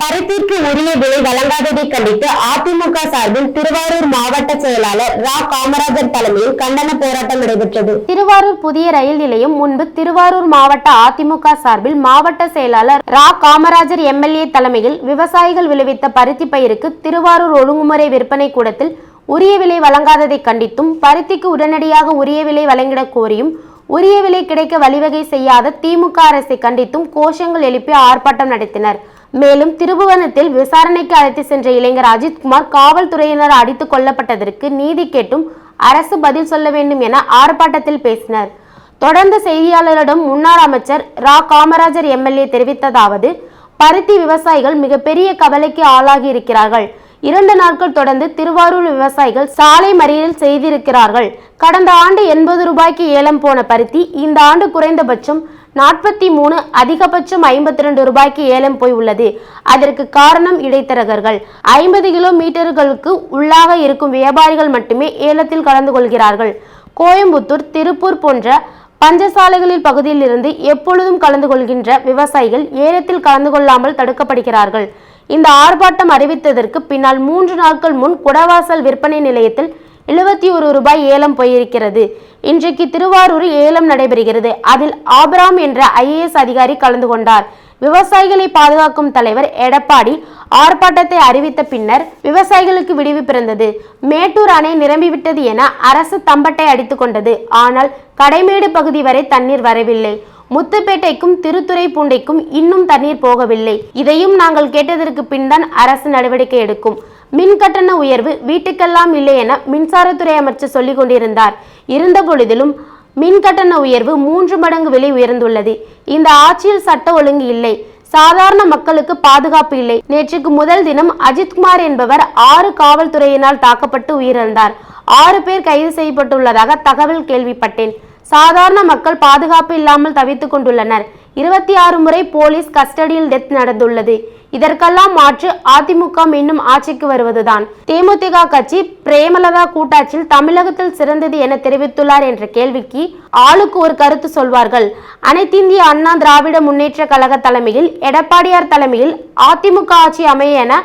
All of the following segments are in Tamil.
பருத்திக்கு உரிய விலை வழங்காததை கண்டித்து அதிமுக சார்பில் திருவாரூர் மாவட்ட செயலாளர் ரா காமராஜர் தலைமையில் கண்டன போராட்டம் நடைபெற்றது. திருவாரூர் புதிய ரயில் நிலையம் முன்பு திருவாரூர் மாவட்ட அதிமுக சார்பில் மாவட்ட செயலாளர் ரா காமராஜர் எம்எல்ஏ தலைமையில் விவசாயிகள் விளைவித்த பருத்தி பயிருக்கு திருவாரூர் ஒழுங்குமுறை விற்பனை கூடத்தில் உரிய விலை வழங்காததை கண்டித்தும், பருத்திக்கு உடனடியாக உரிய விலை வழங்கிடக் கோரியும், உரிய விலை கிடைக்க வழிவகை செய்யாத திமுக அரசை கண்டித்தும் கோஷங்கள் எழுப்பி ஆர்ப்பாட்டம் நடத்தினர். மேலும் திருபுவனத்தில் விசாரணைக்கு அழைத்து சென்ற இளைஞர் அஜித்குமார் காவல்துறையினர் அடித்துக் கொல்லப்பட்டதற்கு நீதி கேட்டும் அரசு பதில் சொல்ல வேண்டும் என ஆர்ப்பாட்டத்தில் பேசினர். தொடர்ந்து செய்தியாளரிடம் முன்னாள் அமைச்சர் ரா காமராஜர் எம்எல்ஏ தெரிவித்ததாவது: பருத்தி விவசாயிகள் மிகப்பெரிய கவலைக்கு ஆளாகி இருக்கிறார்கள். 2 நாட்கள் தொடர்ந்து திருவாரூர் விவசாயிகள் சாலை மறியல் செய்திருக்கிறார்கள். கடந்த ஆண்டு 80 ரூபாய்க்கு ஏலம் போன பருத்தி இந்த ஆண்டு குறைந்தபட்சம் 43, அதிகபட்சம் 52 ரூபாய்க்கு ஏலம் போய் உள்ளது. அதற்கு காரணம் இடைத்தரகர்கள். 50 கிலோமீட்டர்களுக்கு உள்ளாக இருக்கும் வியாபாரிகள் மட்டுமே ஏலத்தில் கலந்து கொள்கிறார்கள். கோயம்புத்தூர், திருப்பூர் போன்ற பஞ்சசாலைகளில் பகுதியில் இருந்து எப்பொழுதும் கலந்து கொள்கின்ற விவசாயிகள் ஏலத்தில் கலந்து கொள்ளாமல் தடுக்கப்படுகிறார்கள். இந்த ஆர்ப்பாட்டம் அறிவித்ததற்கு பின்னால் 3 நாட்கள் முன் குடவாசல் விற்பனை நிலையத்தில் 71 ரூபாய் ஏலம் போயிருக்கிறது. இன்றைக்கு திருவாரூரில் ஏலம் நடைபெறுகிறது. அதில் ஆபிராம் என்ற IAS அதிகாரி கலந்து கொண்டார். விவசாயிகளை பாதுகாக்கும் தலைவர் எடப்பாடி ஆர்ப்பாட்டத்தை அறிவித்த பின்னர் விவசாயிகளுக்கு விடிவு பிறந்தது. மேட்டூர் அணை நிரம்பிவிட்டது என அரசு தம்பட்டை அடித்துக் கொண்டது. ஆனால் கடைமேடு பகுதி வரை தண்ணீர் வரவில்லை. முத்துப்பேட்டைக்கும் திருத்துறைப்பூண்டைக்கும் இன்னும் தண்ணீர் போகவில்லை. இதையும் நாங்கள் கேட்டதற்கு பின் தான் அரசு நடவடிக்கை எடுக்கும். மின் கட்டண உயர்வு வீட்டுக்கெல்லாம் இல்லை என மின்சாரத்துறை அமைச்சர் சொல்லிக் கொண்டிருந்தார். இருந்த பொழுதிலும் மின் கட்டண உயர்வு 3 மடங்கு விலை உயர்ந்துள்ளது. இந்த ஆட்சியில் சட்ட ஒழுங்கு இல்லை, சாதாரண மக்களுக்கு பாதுகாப்பு இல்லை. நேற்றுக்கு முதல் தினம் அஜித்குமார் என்பவர் 6 காவல்துறையினால் தாக்கப்பட்டு உயிரிழந்தார். 6 பேர் கைது செய்யப்பட்டுள்ளதாக தகவல் கேள்விப்பட்டேன். சாதாரண மக்கள் பாதுகாப்பு இல்லாமல் தவித்துக் கொண்டுள்ளனர். 26 முறை போலீஸ் கஸ்டடியில் டெத் நடந்துள்ளது. இதற்கெல்லாம் மாற்று அதிமுக மீண்டும் ஆட்சிக்கு வருவதுதான். தேமுதிக கட்சி பிரேமலதா கூட்டாட்சியில் தமிழகத்தில் சிறந்தது என தெரிவித்துள்ளார் என்ற கேள்விக்கு ஆளுக்கு ஒரு கருத்து சொல்வார்கள். அனைத்திந்திய அண்ணா திராவிட முன்னேற்ற கழக தலைமையில் எடப்பாடியார் தலைமையில் அதிமுக ஆட்சி அமைய என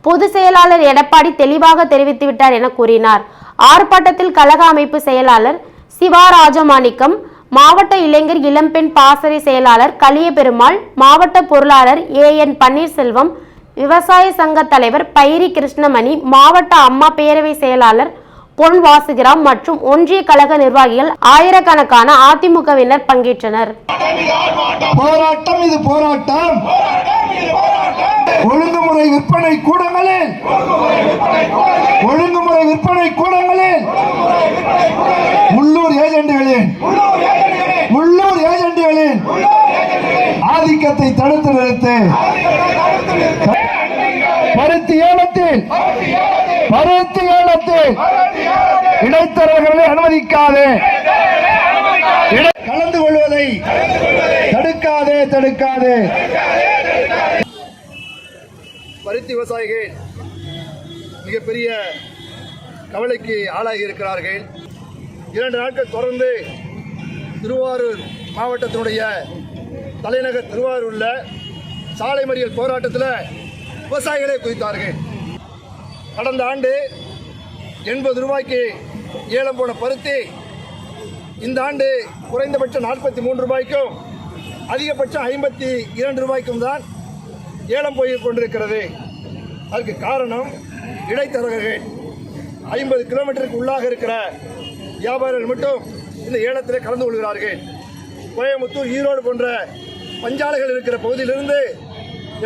பொதுச் செயலாளர் எடப்பாடி தெளிவாக தெரிவித்துவிட்டார் என கூறினார். ஆர்ப்பாட்டத்தில் கழக அமைப்பு செயலாளர் சிவா ராஜமாணிக்கம், மாவட்ட இளைஞர் இளம்பெண் பாசறை செயலாளர் கலியபெருமாள், மாவட்ட பொருளாளர் AN பன்னீர்செல்வம், விவசாய சங்க தலைவர் பைரி கிருஷ்ணமணி, மாவட்ட அம்மா பேரவை செயலாளர் பொன் வாசுகிராம் மற்றும் ஒன்றிய கழக நிர்வாகிகள் ஆயிரக்கணக்கான அதிமுகவினர் பங்கேற்றனர். போராட்டம் இது போராட்டம். ஒழுங்குமுறை விற்பனை கூடங்களில் உள்ளூர் ஏஜென்ட்களின் ஆதிக்கத்தை தடுத்து நிறுத்து. பருத்தி ஏலத்தில் இடைத்தரகர்களை அனுமதிக்காதே. கலந்து கொள்வதை தடுக்காதே. பருத்தி விவசாயிகள் மிகப்பெரிய கவலைக்கு ஆளாகி இருக்கிறார்கள். 2 நாட்கள் தொடர்ந்து திருவாரூர் மாவட்டத்தினுடைய தலைநகர் திருவாரூரில் சாலை மறியல் போராட்டத்தில் விவசாயிகளை குதித்தார்கள். கடந்த ஆண்டு 80 ரூபாய்க்கு ஏலம் போன பருத்தி இந்த ஆண்டு குறைந்தபட்சம் 43 ரூபாய்க்கும் அதிகபட்சம் 52 ரூபாய்க்கும் தான் ஏலம் போய் கொண்டிருக்கிறது. அதுக்கு காரணம் இடைத்தரகர்கள். 50 கிலோமீட்டருக்கு உள்ளாக இருக்கிற வியாபாரிகள் மட்டும் இந்த ஏலத்தில் கலந்து கொள்கிறார்கள். கோயம்புத்தூர், ஈரோடு போன்ற பஞ்சாலைகள் இருக்கிற பகுதியிலிருந்து